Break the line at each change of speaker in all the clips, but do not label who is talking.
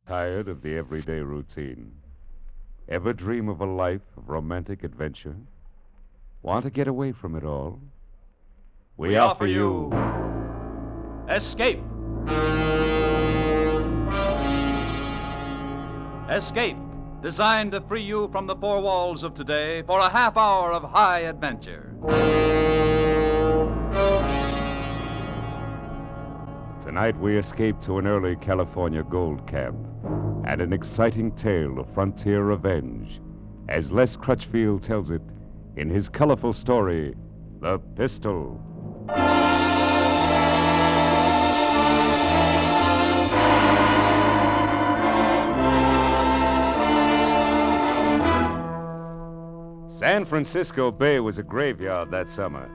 Tired of the everyday routine? Ever dream of a life of romantic adventure? Want to get away from it all? We offer you
Escape. Escape, designed to free you from the four walls of today for a half hour of high adventure.
Tonight we escape to an early California gold camp and an exciting tale of frontier revenge, as Les Crutchfield tells it in his colorful story, The Pistol. San Francisco Bay was a graveyard that summer,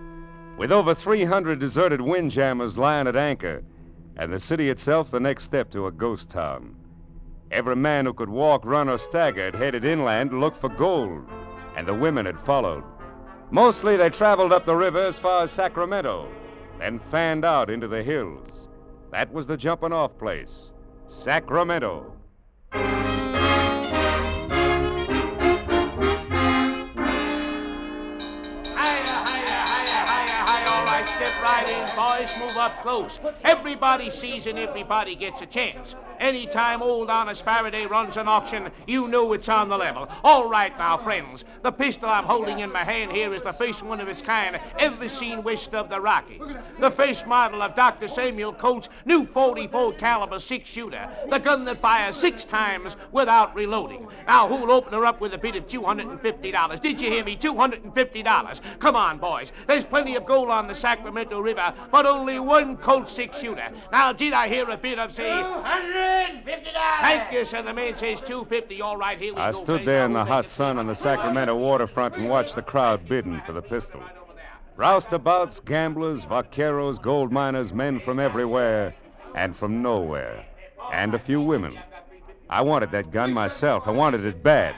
with over 300 deserted windjammers lying at anchor, and the city itself the next step to a ghost town. Every man who could walk, run, or stagger had headed inland to look for gold, and the women had followed. Mostly they traveled up the river as far as Sacramento, then fanned out into the hills. That was the jumping-off place, Sacramento.
Step right in, boys. Move up close. Everybody sees and everybody gets a chance. Anytime old honest Faraday runs an auction, you know it's on the level. All right now, friends. The pistol I'm holding in my hand here is the first one of its kind ever seen west of the Rockies. The first model of Dr. Samuel Coates' new 44 caliber 6-shooter. The gun that fires 6 times without reloading. Now, who'll open her up with a bid of $250? Did you hear me? $250. Come on, boys. There's plenty of gold on the Sacramento River, but only one Colt 6-shooter. Now, did I hear a bid of, say...
$250.
Thank you, sir. The man says $250. All right, here we go.
I stood there in the hot sun on the Sacramento waterfront and watched the crowd bidding for the pistol. Roustabouts, gamblers, vaqueros, gold miners, men from everywhere and from nowhere, and a few women. I wanted that gun myself. I wanted it bad.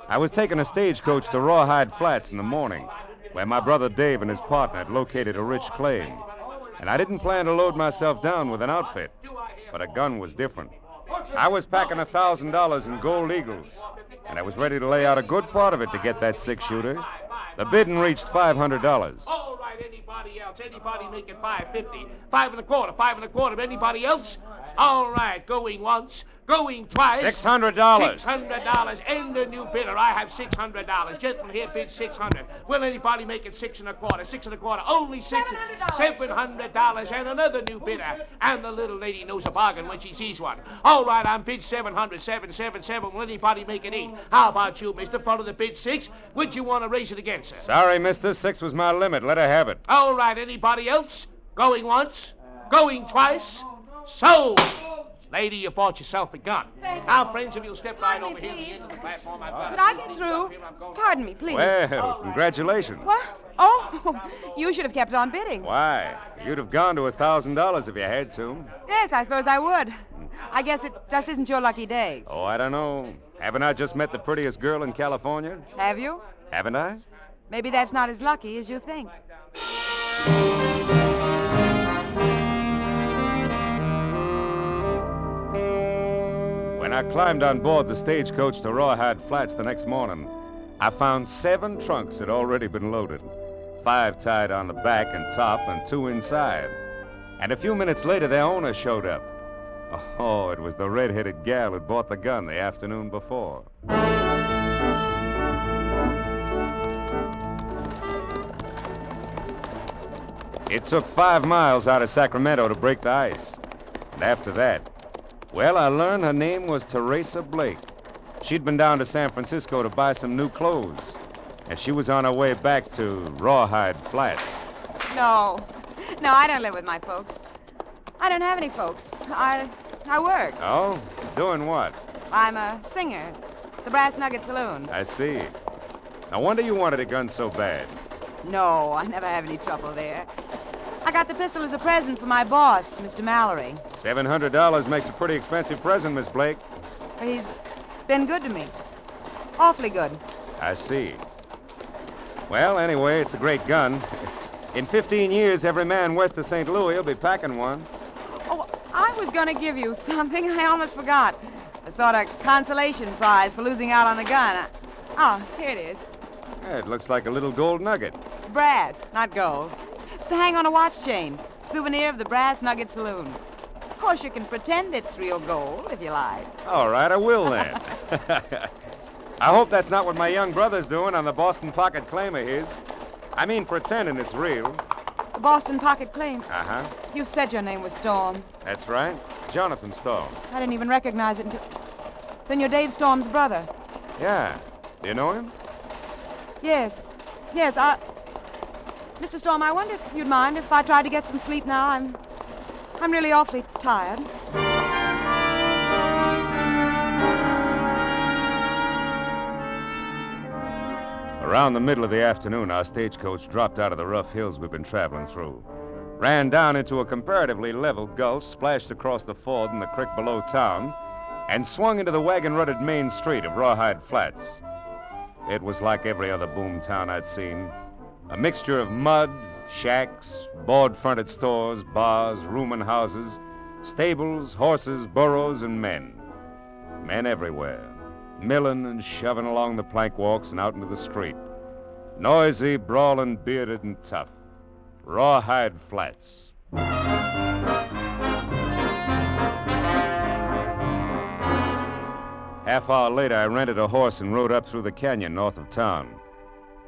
I was taking a stagecoach to Rawhide Flats in the morning, where my brother Dave and his partner had located a rich claim. And I didn't plan to load myself down with an outfit, but a gun was different. I was packing $1,000 in gold eagles, and I was ready to lay out a good part of it to get that 6-shooter. The bidding reached $500.
All right, anybody else? Anybody making $550? $525. Anybody else? All right, going once. Going twice.
$600.
$600. And the new bidder. I have $600. Gentleman here bids $600. Will anybody make it $6 1/4? $6 1/4. Only $700. And another new bidder. And the little lady knows a bargain when she sees one. All right, I'm bid $700. 777. Will anybody make it 8? How about you, mister? Follow the bid 6. Would you want to raise it again, sir?
Sorry, mister. 6 was my limit. Let her have it.
All right, anybody else? Going once? Going twice? Sold! Lady, you bought yourself a gun.
Thank
Now,
you.
friends, if you'll step right
Pardon
over
me,
here to the
please.
end of the platform, I've got
Could I get through? Pardon me, please.
Well, congratulations.
What? Oh, you should have kept on bidding.
Why? You'd have gone to $1,000 if you had to.
Yes, I suppose I would. I guess it just isn't your lucky day.
Oh, I don't know. Haven't I just met the prettiest girl in California?
Have you?
Haven't I?
Maybe that's not as lucky as you think.
When I climbed on board the stagecoach to Rawhide Flats the next morning, I found 7 trunks had already been loaded. 5 tied on the back and top and 2 inside. And a few minutes later, their owner showed up. Oh, it was the red-headed gal who'd bought the gun the afternoon before. It took 5 miles out of Sacramento to break the ice. And after that, well, I learned her name was Teresa Blake. She'd been down to San Francisco to buy some new clothes. And she was on her way back to Rawhide Flats.
No. No, I don't live with my folks. I don't have any folks. I work.
Oh? Doing what?
I'm a singer at the Brass Nugget Saloon.
I see. No wonder you wanted a gun so bad.
No, I never have any trouble there. I got the pistol as a present for my boss, Mr. Mallory.
$700 makes a pretty expensive present, Miss Blake.
He's been good to me. Awfully good.
I see. Well, anyway, it's a great gun. In 15 years, every man west of St. Louis will be packing one.
Oh, I was going to give you something. I almost forgot. A sort of consolation prize for losing out on the gun. Oh, here it is.
Yeah, it looks like a little gold nugget.
Brass, not gold. It's to hang on a watch chain. Souvenir of the Brass Nugget Saloon. Of course, you can pretend it's real gold if you like.
All right, I will then. I hope that's not what my young brother's doing on the Boston Pocket claim of his. I mean, pretending it's real.
The Boston Pocket claim.
Uh-huh.
You said your name was Storm.
That's right. Jonathan Storm.
I didn't even recognize it until... Then you're Dave Storm's brother.
Yeah. Do you know him?
Yes. Yes, Mr. Storm, I wonder if you'd mind if I tried to get some sleep now. I'm really awfully tired.
Around the middle of the afternoon, our stagecoach dropped out of the rough hills we've been traveling through, ran down into a comparatively level gulch, splashed across the ford in the creek below town, and swung into the wagon-rutted main street of Rawhide Flats. It was like every other boom town I'd seen. A mixture of mud, shacks, board-fronted stores, bars, rooming houses, stables, horses, burros, and men. Men everywhere, milling and shoving along the plank walks and out into the street. Noisy, brawling, bearded, and tough. Rawhide Flats. Half-hour later, I rented a horse and rode up through the canyon north of town.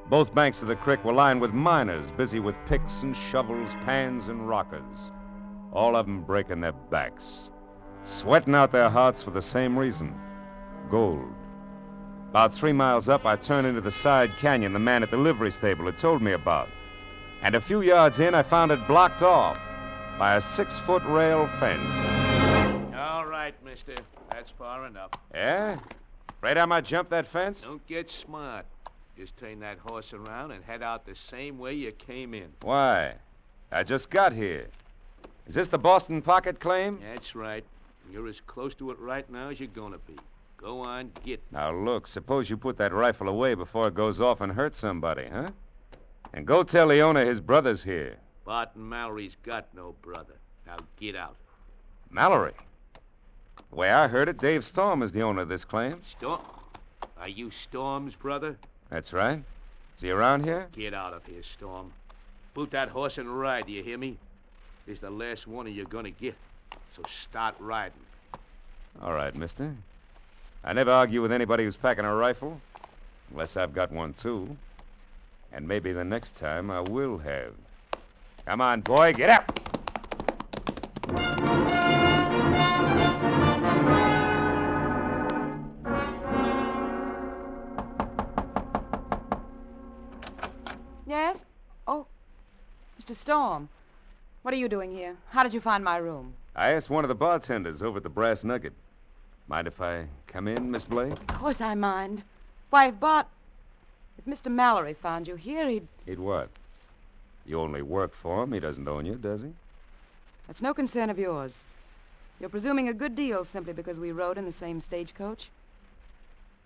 Both banks of the creek were lined with miners busy with picks and shovels, pans and rockers, all of them breaking their backs, sweating out their hearts for the same reason, gold. About 3 miles up, I turned into the side canyon the man at the livery stable had told me about. And a few yards in, I found it blocked off by a 6-foot rail fence.
All right, mister. That's far enough.
Yeah? Afraid I might jump that fence?
Don't get smart. Just turn that horse around and head out the same way you came in.
Why? I just got here. Is this the Boston Pocket claim?
That's right. You're as close to it right now as you're gonna be. Go on, get.
Now, look, suppose you put that rifle away before it goes off and hurts somebody, huh? And go tell the owner his brother's here.
Barton Mallory's got no brother. Now get out.
Mallory? The way I heard it, Dave Storm is the owner of this claim.
Storm? Are you Storm's brother?
That's right. Is he around here?
Get out of here, Storm. Boot that horse and ride, do you hear me? This is the last warning you're gonna get. So start riding.
All right, mister. I never argue with anybody who's packing a rifle, unless I've got one, too. And maybe the next time I will have. Come on, boy, get up!
Yes? Oh, Mr. Storm. What are you doing here? How did you find my room?
I asked one of the bartenders over at the Brass Nugget. Mind if I come in, Miss Blake?
Of course I mind. Why, if Mr. Mallory found you here,
He'd what? You only work for him. He doesn't own you, does he?
That's no concern of yours. You're presuming a good deal simply because we rode in the same stagecoach.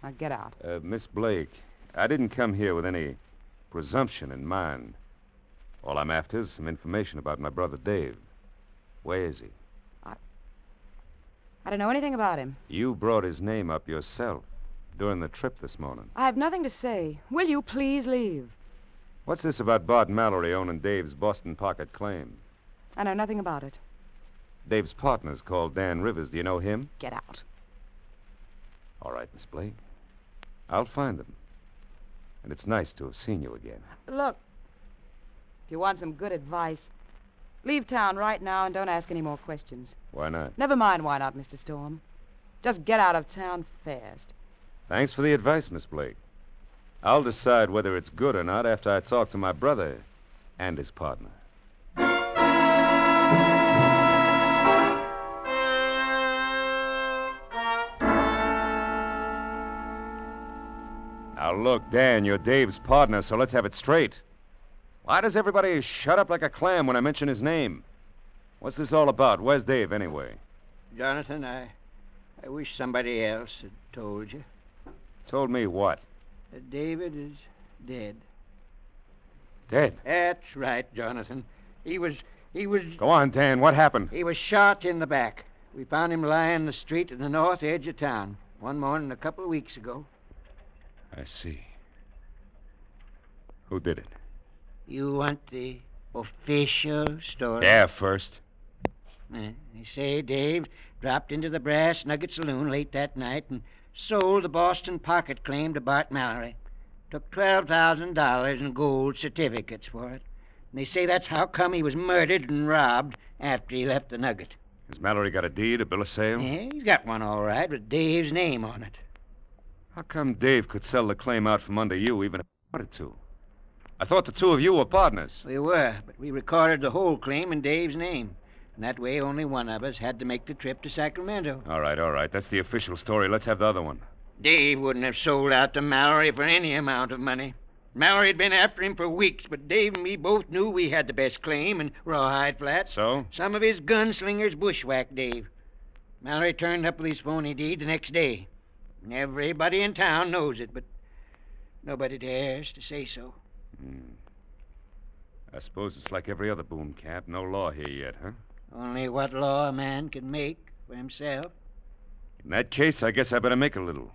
Now get out.
Miss Blake, I didn't come here with any presumption in mind. All I'm after is some information about my brother Dave. Where is he?
I don't know anything about him.
You brought his name up yourself during the trip this morning.
I have nothing to say. Will you please leave?
What's this about Bart Mallory owning Dave's Boston Pocket claim?
I know nothing about it.
Dave's partner's called Dan Rivers. Do you know him?
Get out.
All right, Miss Blake. I'll find them. And it's nice to have seen you again.
Look, if you want some good advice, leave town right now and don't ask any more questions.
Why not?
Never mind why not, Mr. Storm. Just get out of town fast.
Thanks for the advice, Miss Blake. I'll decide whether it's good or not after I talk to my brother and his partner. Now, look, Dan, you're Dave's partner, so let's have it straight. Why does everybody shut up like a clam when I mention his name? What's this all about? Where's Dave, anyway?
Jonathan, I wish somebody else had told you.
Told me what?
That David is dead.
Dead?
That's right, Jonathan. He was...
Go on, Dan. What happened?
He was shot in the back We found him lying in the street at the north edge of town one morning a couple of weeks ago.
I see. Who did it?
You want the official story?
Yeah, first.
They say Dave dropped into the Brass Nugget Saloon late that night and sold the Boston pocket claim to Bart Mallory. Took $12,000 in gold certificates for it. And they say that's how come he was murdered and robbed after he left the Nugget.
Has Mallory got a deed, a bill of sale?
Yeah, he's got one all right with Dave's name on it.
How come Dave could sell the claim out from under you even if he wanted to? I thought the two of you were partners.
We were, but we recorded the whole claim in Dave's name. And that way only one of us had to make the trip to Sacramento.
All right. That's the official story. Let's have the other one.
Dave wouldn't have sold out to Mallory for any amount of money. Mallory had been after him for weeks, but Dave and me both knew we had the best claim in Rawhide Flats.
So?
Some of his gunslingers bushwhacked Dave. Mallory turned up with his phony deed the next day. And everybody in town knows it, but nobody dares to say so.
I suppose it's like every other boom camp. No law here yet, huh?
Only what law a man can make for himself.
In that case, I guess I better make a little.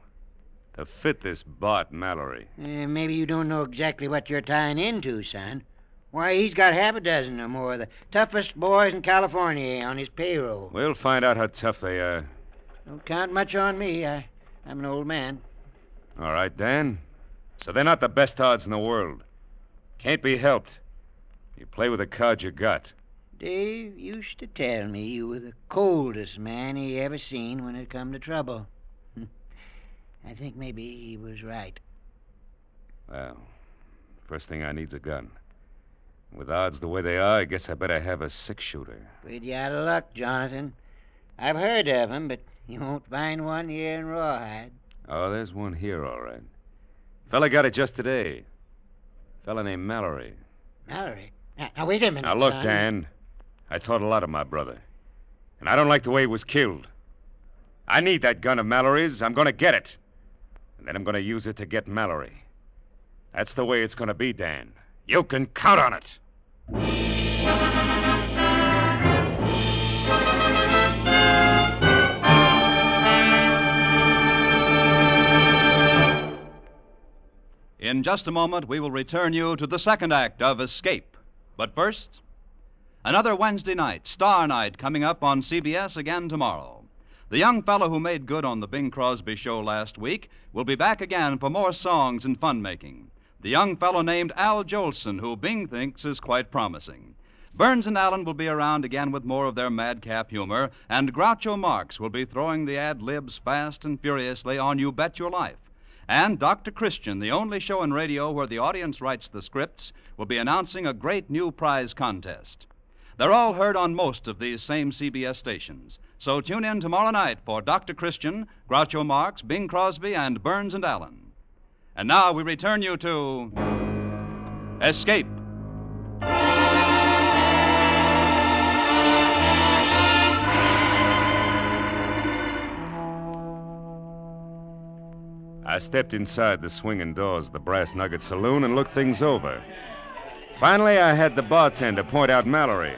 To fit this Bart Mallory.
Maybe you don't know exactly what you're tying into, son. Why, he's got half a dozen or more of the toughest boys in California on his payroll.
We'll find out how tough they are.
Don't count much on me. I'm an old man.
All right, Dan. So they're not the best odds in the world. Can't be helped. You play with the cards you got.
Dave used to tell me you were the coldest man he ever seen when it come to trouble. I think maybe he was right.
Well, first thing I need's a gun. With odds the way they are, I guess I better have a six-shooter.
Pretty out of luck, Jonathan. I've heard of 'em, but you won't find one here in Rawhide.
Oh, there's one here, all right. Fella got it just today. Fella named Mallory.
Mallory? Now, wait a minute,
Now, look,
son.
Dan. I thought a lot of my brother. And I don't like the way he was killed. I need that gun of Mallory's. I'm going to get it. And then I'm going to use it to get Mallory. That's the way it's going to be, Dan. You can count on it.
In just a moment, we will return you to the second act of Escape. But first, another Wednesday night, Star Night, coming up on CBS again tomorrow. The young fellow who made good on the Bing Crosby show last week will be back again for more songs and fun-making. The young fellow named Al Jolson, who Bing thinks is quite promising. Burns and Allen will be around again with more of their madcap humor, and Groucho Marx will be throwing the ad-libs fast and furiously on You Bet Your Life. And Dr. Christian, the only show in radio where the audience writes the scripts, will be announcing a great new prize contest. They're all heard on most of these same CBS stations. So tune in tomorrow night for Dr. Christian, Groucho Marx, Bing Crosby, and Burns and Allen. And now we return you to Escape.
I stepped inside the swinging doors of the Brass Nugget Saloon and looked things over. Finally, I had the bartender point out Mallory.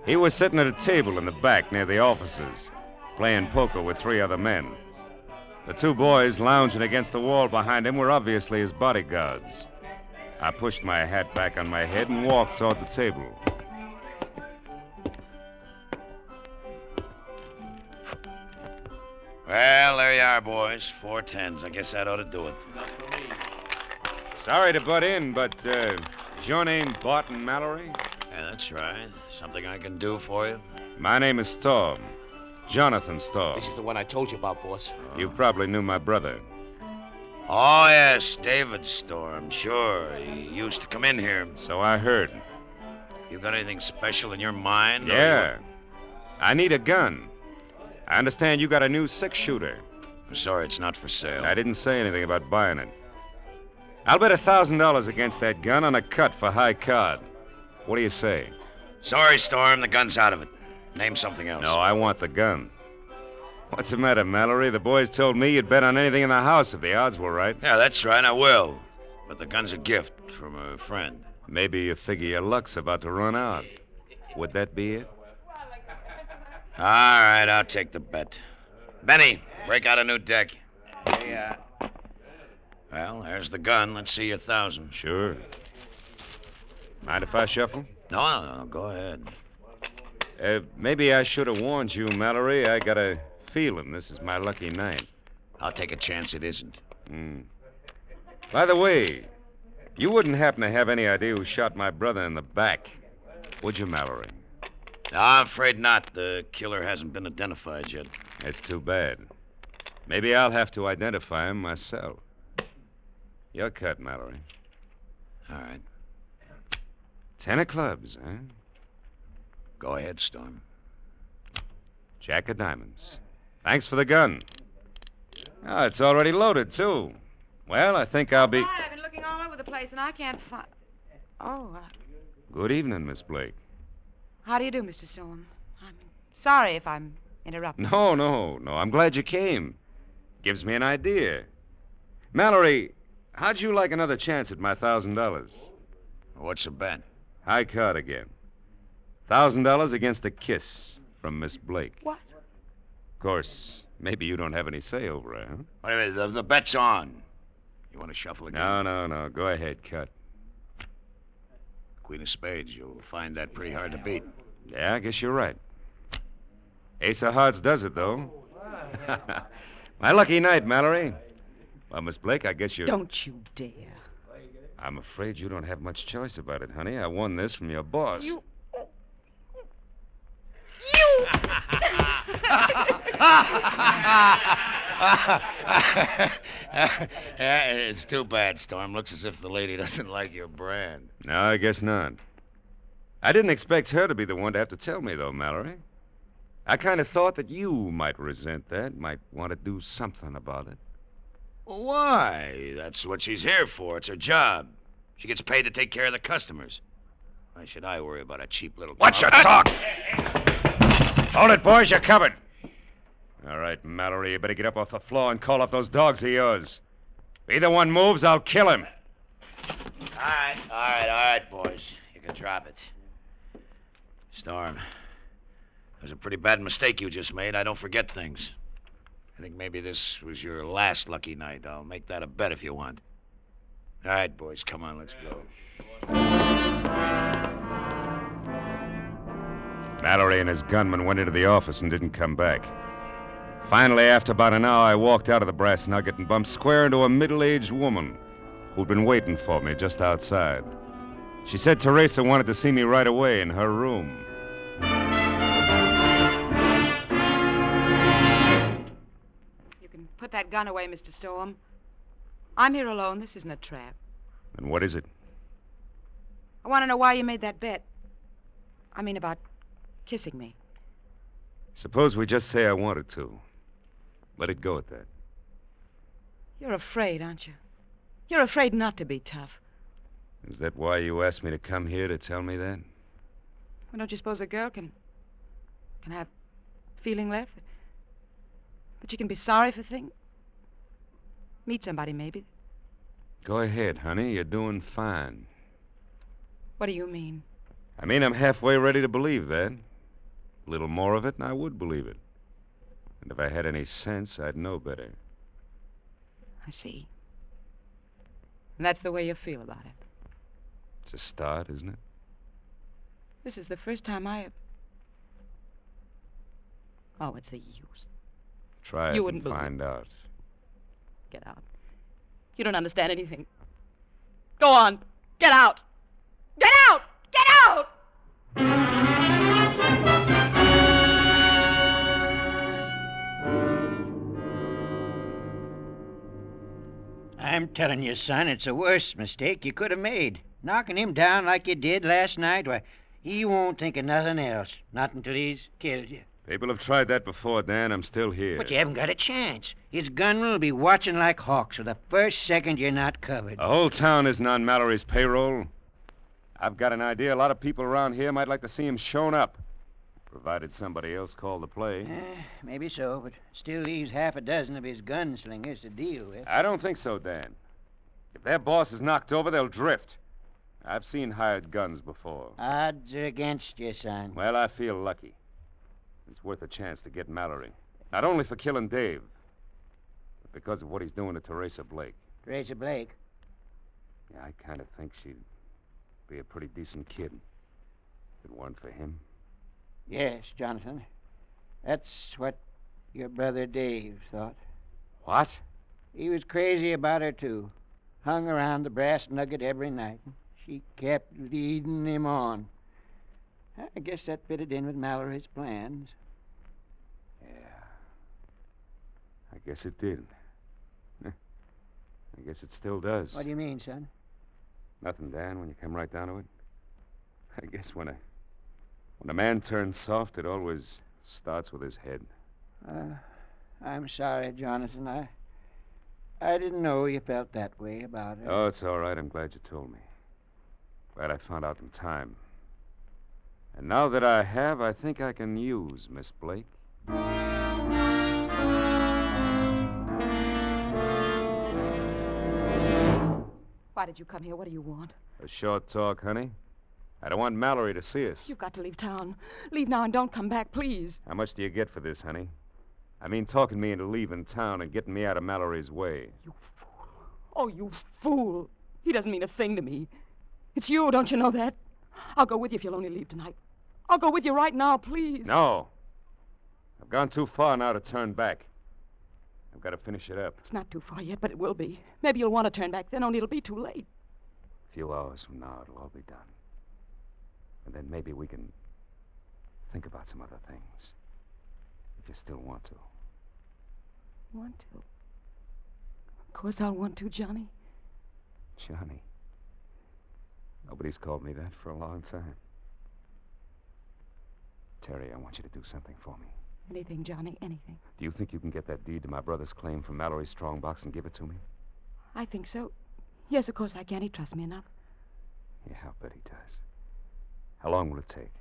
He was sitting at a table in the back near the offices, playing poker with three other men. The two boys lounging against the wall behind him were obviously his bodyguards. I pushed my hat back on my head and walked toward the table.
Well, there you are, boys. 4 10s. I guess that ought to do it.
Sorry to butt in, but is your name Barton Mallory?
Yeah, that's right. Something I can do for you?
My name is Storm. Jonathan Storm.
This is the one I told you about, boss.
You probably knew my brother.
Oh, yes, David Storm. Sure. He used to come in here.
So I heard.
You got anything special in your mind?
Yeah. I need a gun. I understand you got a new six-shooter.
I'm sorry, it's not for sale.
I didn't say anything about buying it. I'll bet $1,000 against that gun on a cut for high card. What do you say?
Sorry, Storm. The gun's out of it. Name something else.
No, I want the gun. What's the matter, Mallory? The boys told me you'd bet on anything in the house if the odds were right.
Yeah, that's right. I will. But the gun's a gift from a friend.
Maybe you figure your luck's about to run out. Would that be it?
All right, I'll take the bet. Benny, break out a new deck.
Yeah.
Well, there's the gun. Let's see your 1,000.
Sure. Mind if I shuffle?
No. Go ahead.
Maybe I should have warned you, Mallory. I got a feeling this is my lucky night.
I'll take a chance it isn't.
By the way, you wouldn't happen to have any idea who shot my brother in the back, would you, Mallory?
No, I'm afraid not. The killer hasn't been identified yet.
That's too bad. Maybe I'll have to identify him myself. Your cut, Mallory.
All right.
10 of clubs, huh?
Go ahead, Storm.
Jack of diamonds. Thanks for the gun. Oh, it's already loaded, too. Well, I think I'll be...
I've been looking all over the place, and I can't find... Oh,
Good evening, Miss Blake.
how do you do, Mr. Storm? I'm sorry if I'm interrupting.
No. I'm glad you came. Gives me an idea. Mallory, how'd you like another chance at my $1,000?
What's the bet?
High card again. $1,000 against a kiss from Miss Blake.
What?
Of course, maybe you don't have any say over her, huh?
Wait a minute. The bet's on. You want to shuffle again?
No. Go ahead, cut.
Queen of spades. You'll find that pretty hard to beat.
Yeah, I guess you're right. Ace of hearts does it, though. My lucky night, Mallory. Well, Miss Blake, I guess you're...
Don't you dare.
I'm afraid you don't have much choice about it, honey. I won this from your boss.
You...
It's too bad, Storm. Looks as if the lady doesn't like your brand.
No, I guess not. I didn't expect her to be the one to have to tell me, though, Mallory. I kind of thought that you might resent that, might want to do something about it.
Well, why? That's what she's here for. It's her job. She gets paid to take care of the customers. Why should I worry about a cheap little...
Watch your talk! Hold it, boys. You're covered. All right, Mallory, you better get up off the floor and call up those dogs of yours. If either one moves, I'll kill him.
All right, boys. You can drop it. Storm, it was a pretty bad mistake you just made. I don't forget things. I think maybe this was your last lucky night. I'll make that a bet if you want. All right, boys, come on, let's go.
Mallory and his gunman went into the office and didn't come back. Finally, after about an hour, I walked out of the Brass Nugget and bumped square into a middle-aged woman who'd been waiting for me just outside. She said Teresa wanted to see me right away in her room.
You can put that gun away, Mr. Storm. I'm here alone. This isn't a trap.
And what is it?
I want to know why you made that bet. I mean, about kissing me.
Suppose we just say I wanted to. Let it go at that.
You're afraid, aren't you? You're afraid not to be tough.
Is that why you asked me to come here to tell me that?
Well, don't you suppose a girl can have feeling left? That you can be sorry for things? Meet somebody, maybe.
Go ahead, honey. You're doing fine.
What do you mean?
I mean, I'm halfway ready to believe that. A little more of it, and I would believe it. And if I had any sense, I'd know better.
I see. And that's the way you feel about it.
It's a start, isn't it?
This is the first time I have... Oh, what's the use?
Try
You
it
wouldn't
and
believe
find out.
Get out. You don't understand anything. Go on. Get out. Get out! Get out!
I'm telling you, son, it's the worst mistake you could have made. Knocking him down like you did last night, why, he won't think of nothing else. Not until he's killed you.
People have tried that before, Dan. I'm still here.
But you haven't got a chance. His gunmen will be watching like hawks for the first second you're not covered.
The whole town isn't on Mallory's payroll. I've got an idea a lot of people around here might like to see him shown up. Provided somebody else called the play.
Maybe so, but still leaves half a dozen of his gunslingers to deal with.
I don't think so, Dan. If their boss is knocked over, they'll drift. I've seen hired guns before.
Odds are against you, son.
Well, I feel lucky. It's worth a chance to get Mallory. Not only for killing Dave, but because of what he's doing to Teresa Blake.
Teresa Blake?
Yeah, I kind of think she'd be a pretty decent kid if it weren't for him.
Yes, Jonathan. That's what your brother Dave thought.
What?
He was crazy about her, too. Hung around the Brass Nugget every night. She kept leading him on. I guess that fitted in with Mallory's plans.
Yeah. I guess it did. I guess it still does.
What do you mean, son?
Nothing, Dan, when you come right down to it. I guess when a man turns soft, it always starts with his head.
I'm sorry, Jonathan. I didn't know you felt that way about her.
Oh, it's all right. I'm glad you told me. Glad I found out in time. And now that I have, I think I can use Miss Blake.
Why did you come here? What do you want?
A short talk, honey. I don't want Mallory to see us.
You've got to leave town. Leave now and don't come back, please.
How much do you get for this, honey? I mean, talking me into leaving town and getting me out of Mallory's way.
You fool. Oh, you fool. He doesn't mean a thing to me. It's you, don't you know that? I'll go with you if you'll only leave tonight. I'll go with you right now, please.
No. I've gone too far now to turn back. I've got to finish it up.
It's not too far yet, but it will be. Maybe you'll want to turn back then, only it'll be too late.
A few hours from now, it'll all be done. And then maybe we can think about some other things. If you still want to.
Want to? Of course I'll want to, Johnny.
Johnny. Nobody's called me that for a long time. Terry, I want you to do something for me.
Anything, Johnny, anything.
Do you think you can get that deed to my brother's claim from Mallory's strongbox and give it to me?
I think so. Yes, of course I can. He trusts me enough.
Yeah, I'll bet he does. How long will it take?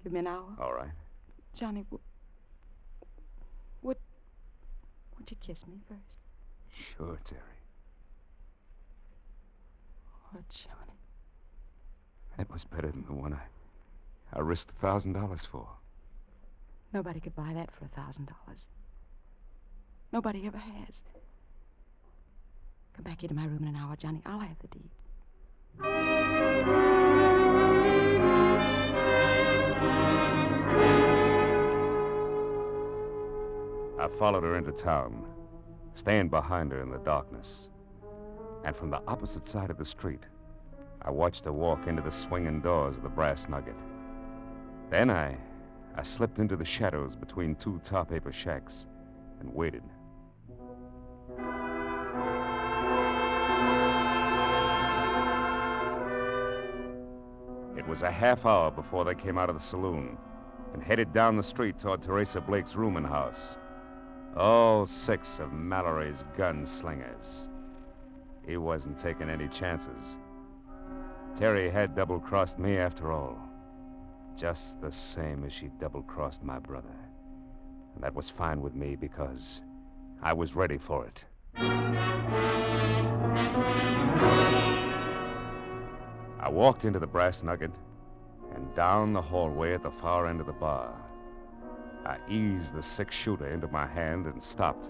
Give me an hour.
All right.
Johnny, would you kiss me first?
Sure, Terry.
Oh, Johnny.
That was better than the one I risked $1,000 for.
Nobody could buy that for $1,000. Nobody ever has. Come back here to my room in an hour, Johnny. I'll have the deed.
I followed her into town, staying behind her in the darkness. And from the opposite side of the street, I watched her walk into the swinging doors of the Brass Nugget. Then I slipped into the shadows between two tar paper shacks and waited. It was a half hour before they came out of the saloon and headed down the street toward Teresa Blake's rooming house. All 6 of Mallory's gunslingers. He wasn't taking any chances. Terry had double-crossed me after all. Just the same as she double-crossed my brother. And that was fine with me because I was ready for it. I walked into the Brass Nugget and down the hallway at the far end of the bar. I eased the 6-shooter into my hand and stopped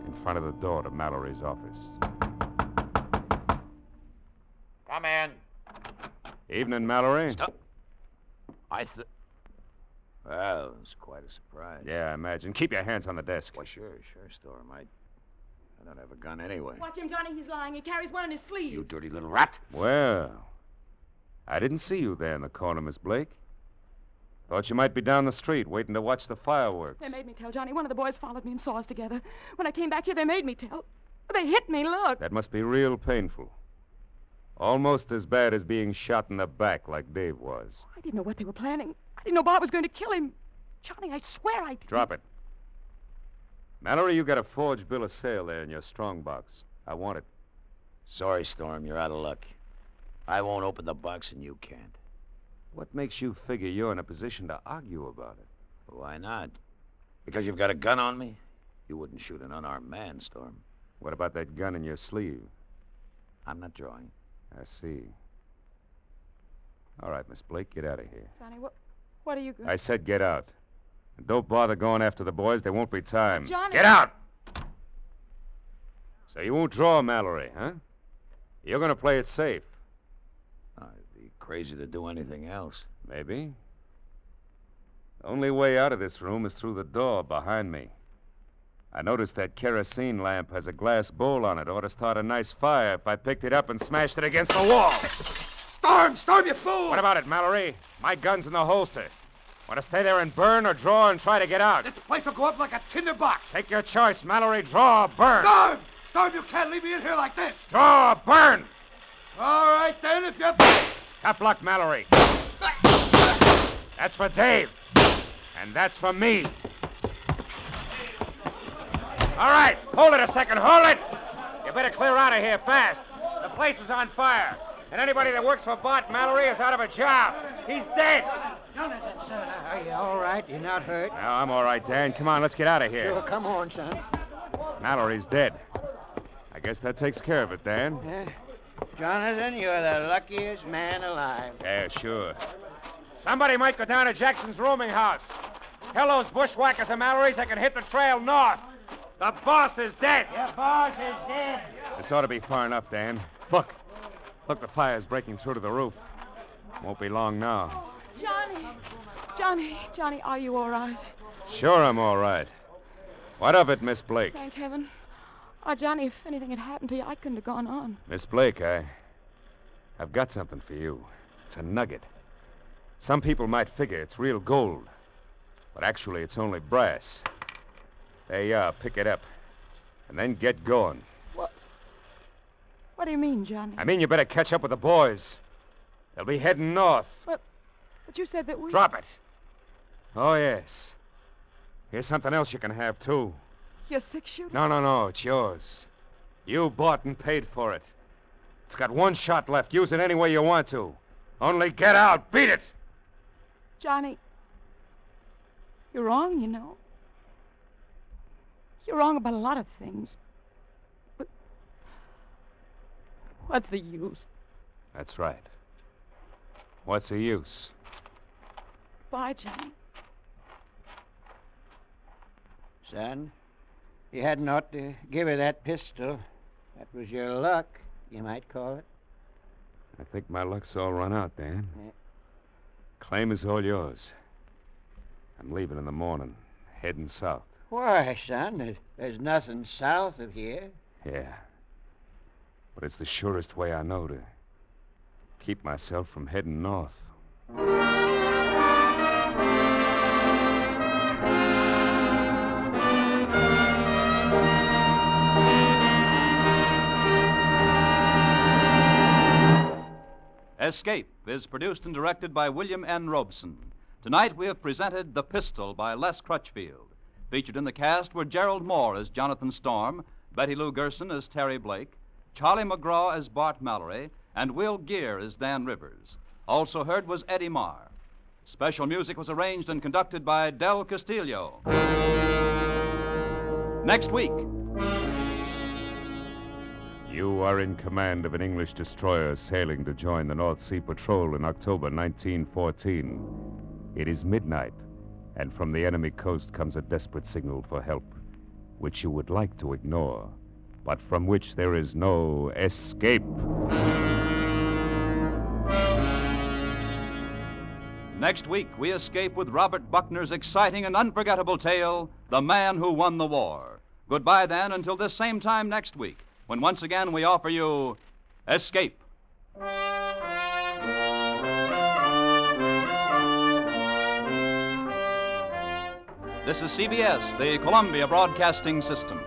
in front of the door to Mallory's office.
Come in.
Evening, Mallory.
Stop. Well, it's quite a surprise.
Yeah, I imagine. Keep your hands on the desk.
Well, sure, Storm. I don't have a gun anyway.
Watch him, Johnny. He's lying. He carries one in his sleeve.
You dirty little rat.
Well, I didn't see you there in the corner, Miss Blake. Thought you might be down the street waiting to watch the fireworks.
They made me tell, Johnny. One of the boys followed me and saw us together. When I came back here, they made me tell. They hit me, look.
That must be real painful. Almost as bad as being shot in the back like Dave was.
I didn't know what they were planning. I didn't know Bob was going to kill him. Johnny, I swear I didn't.
Drop it. Mallory, you got a forged bill of sale there in your strongbox. I want it.
Sorry, Storm. You're out of luck. I won't open the box and you can't.
What makes you figure you're in a position to argue about it?
Why not? Because you've got a gun on me? You wouldn't shoot an unarmed man, Storm.
What about that gun in your sleeve?
I'm not drawing.
I see. All right, Miss Blake, get out of here.
Johnny, what are you going
I said get out. Don't bother going after the boys. There won't be time.
Johnny.
Get out! So you won't draw Mallory, huh? You're going to play it safe.
I'd be crazy to do anything else.
Maybe. The only way out of this room is through the door behind me. I noticed that kerosene lamp has a glass bowl on it. Ought to start a nice fire if I picked it up and smashed it against the wall.
Storm, you fool!
What about it, Mallory? My gun's in the holster. Want to stay there and burn or draw and try to get out?
This place will go up like a tinderbox.
Take your choice, Mallory. Draw or burn.
Storm, you can't leave me in here like this.
Draw or burn.
All right, then, if you...
Tough luck, Mallory. That's for Dave. And that's for me. All right, hold it a second. Hold it. You better clear out of here fast. The place is on fire. And anybody that works for Bart Mallory is out of a job. He's dead.
Jonathan, son, are you all right? You're not hurt?
No, I'm all right, Dan. Come on, let's get out of here.
Sure, come on, son.
Mallory's dead. I guess that takes care of it, Dan.
Jonathan, you're the luckiest man alive.
Yeah, sure. Somebody might go down to Jackson's rooming house. Tell those bushwhackers and Mallory's they can hit the trail north. The boss is dead.
Your boss is dead.
This ought to be far enough, Dan. Look, the fire's breaking through to the roof. Won't be long now.
Johnny, are you all right?
Sure, I'm all right. What of it, Miss Blake?
Thank heaven. Oh, Johnny, if anything had happened to you, I couldn't have gone on.
Miss Blake, I've got something for you. It's a nugget. Some people might figure it's real gold, but actually it's only brass. There you are. Pick it up. And then get going.
What do you mean, Johnny?
I mean, you better catch up with the boys. They'll be heading north.
But you said that we...
Drop it. Oh, yes. Here's something else you can have, too.
Your six-shooter?
No. It's yours. You bought and paid for it. It's got one shot left. Use it any way you want to. Only get out. Beat it.
Johnny, you're wrong, you know. You're wrong about a lot of things. But what's the use?
That's right. What's the use?
Bye, Johnny.
Son, you hadn't ought to give her that pistol. That was your luck, you might call it.
I think my luck's all run out, Dan.
Yeah.
Claim is all yours. I'm leaving in the morning, heading south.
Why, son, there's nothing south of here.
Yeah. But it's the surest way I know to keep myself from heading north.
Escape is produced and directed by William N. Robeson. Tonight we have presented The Pistol by Les Crutchfield. Featured in the cast were Gerald Moore as Jonathan Storm, Betty Lou Gerson as Terry Blake, Charlie McGraw as Bart Mallory, and Will Gear as Dan Rivers. Also heard was Eddie Marr. Special music was arranged and conducted by Del Castillo. Next week.
You are in command of an English destroyer sailing to join the North Sea Patrol in October 1914. It is midnight, and from the enemy coast comes a desperate signal for help, which you would like to ignore, but from which there is no escape.
Next week, we escape with Robert Buckner's exciting and unforgettable tale, The Man Who Won the War. Goodbye, then, until this same time next week, when once again we offer you Escape. This is CBS, the Columbia Broadcasting System.